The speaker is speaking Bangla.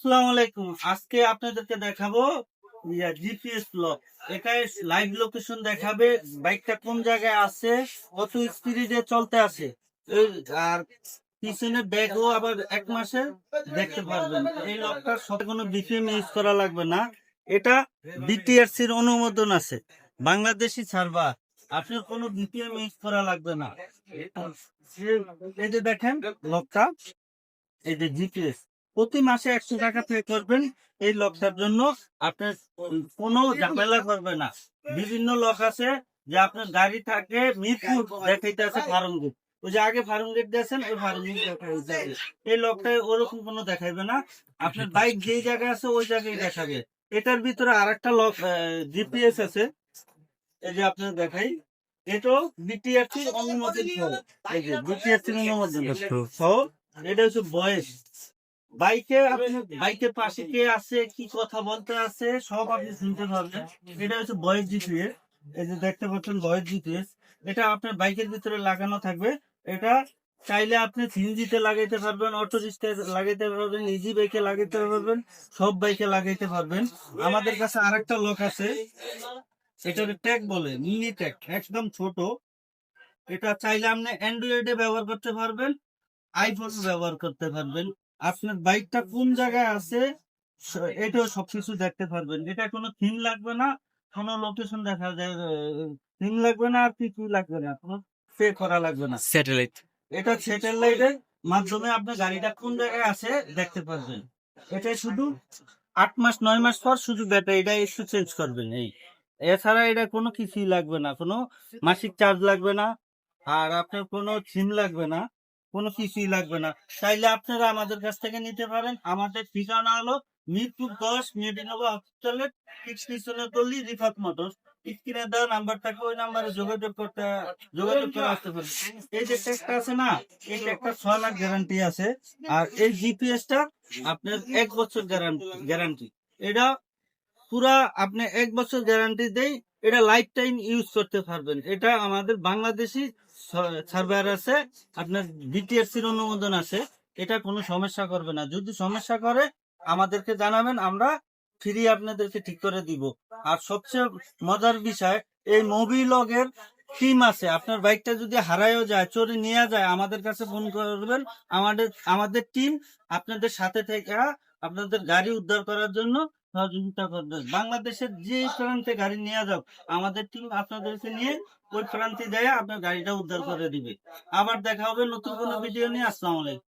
আসসালামু আলাইকুম। আজকে আপনাদেরকে দেখাবো জিপিএস লক। এটা লাইভ লোকেশন দেখাবে বাইকটা কোন জায়গায় আছে, কত স্পিডে চলতে আছে। আর পিছনে ব্যাগও আবার 1 মাসে দেখতে পারবেন। এই লকটার সাথে কোনো বিপিএম ইউজ করা লাগবে না। এটা বিটিআরসির অনুমোদন আছে, বাংলাদেশি সার্ভার। আপনার কোনো বিপিএম ইউজ করা লাগবে না। এই যে দেখেন লকটা, এই যে জিপিএস প্রতি মাসে 100 টাকা পে করবেন। এই লকটার জন্য আপনার কোনো ঝামেলা করবে না। বিভিন্ন লক আছে যে আপনার গাড়ি থাকে মিরপুর দেখাইতে আছে ফার্মগেট, ওই যে আগে ফার্মগেট দিয়েছেন ওই ফার্মগেট দেখাইতে। এই লকটায় ওরকম কোনো দেখাইবে না। আপনার বাইক যেই জায়গায় আছে ওই জায়গায় দেখাবে। এটার ভিতরে আরেকটা লক জিপিএস আছে, এই যে আপনার দেখাই। এটাও বিটিআরসি অনুমোদিত সহ, এই যে বিটিআরসি অনুমোদন সহ। এটা হচ্ছে বয়স বাইকে, আপনি বাইকের পাশে কে আছে কি কথা বলতে আছে সব আপনি শুনতে পারবেন। এটা হচ্ছে ভয়েস জিপিএস, এই যে দেখতে পাচ্ছেন ভয়েস জিপিএস। এটা আপনার বাইকের ভিতরে লাগানো থাকবে। এটা চাইলে আপনি সিএনজিতে লাগাইতে পারবেন, অটো রিক্সায় লাগাইতে পারবেন, ইজি বাইকে লাগাইতে পারবেন, সব বাইকে লাগাইতে পারবেন। আমাদের কাছে আরেকটা লক আছে, এটা ট্যাগ বলে, মিনি ট্যাগ, একদম ছোট। এটা চাইলে আপনি অ্যান্ড্রয়েডে ব্যবহার করতে পারবেন, আইফোন ব্যবহার করতে পারবেন। আপনার বাইকটা কোন জায়গায় আছে এটাও সবকিছু দেখতে পারবেন। এটা কোনো থিম লাগবে না, কোনো লোকেশন দেখা যায় থিম লাগবে না, আর কিছু লাগবে না, কোনো পে করা লাগবে না। স্যাটেলাইট। এটা স্যাটেলাইটের মাধ্যমে আপনার গাড়িটা কোন জায়গায় আছে দেখতে পারবেন। এটা শুধু 8 মাস 9 মাস পর শুধু ব্যাটারিটা একটু চেঞ্জ করবেন। এই এছাড়া এটা কোনো কিছুই লাগবে না, কোনো মাসিক চার্জ লাগবে না, আর আপনার কোনো সিম লাগবে না, কোনো কিছুই লাগবে না। চাইলে আপনারা আমাদের কাছ থেকে নিতে পারেন। আমাদের ঠিকানা হলো মিরপুর 10 মেডিনোভা হসপিটালের ঠিক পিছনে গলি, রিফাত মোটরস। স্ক্রিনে দেওয়া নাম্বারটাকে ওই নাম্বারে যোগাযোগ করে আসতে পারেন। এই যে ট্যাগটা আছে না, এই ট্যাগটা 6 লাখ গ্যারান্টি আছে। আর এই জিপিএসটা আপনার 1 বছর গ্যারান্টি। এটা পুরা আপনি 1 বছর গ্যারান্টি দেই। এটা লাইফ টাইম ইউজ করতে পারবেন। এটা আমাদের বাংলাদেশি সার্ভার আছে, আপনার বিটিআরসির অনুমোদন আছে। এটা কোনো সমস্যা করবে না। যদি সমস্যা করে আমাদেরকে জানাবেন, আমরা ফ্রি আপনাদেরকে ঠিক করে দিব। আর সবচেয়ে মজার বিষয়, এই মোবিলগের টিম আছে। আপনার বাইকটা যদি হারায়ও যায়, চোরে নিয়ে যায়, আমাদের কাছে ফোন করবেন। আমাদের টিম আপনাদের সাথে থেকে আপনাদের গাড়ি উদ্ধার করার জন্য সহযোগিতা করবে। বাংলাদেশের যে প্রান্তে গাড়ি নিয়ে যাও, আমাদের টিম আপনাদেরকে নিয়ে ওই প্রান্তে দেয় আপনার গাড়িটা উদ্ধার করে দিবে। আবার দেখা হবে নতুন কোনো ভিডিও নিয়ে। আসসালামু আলাইকুম।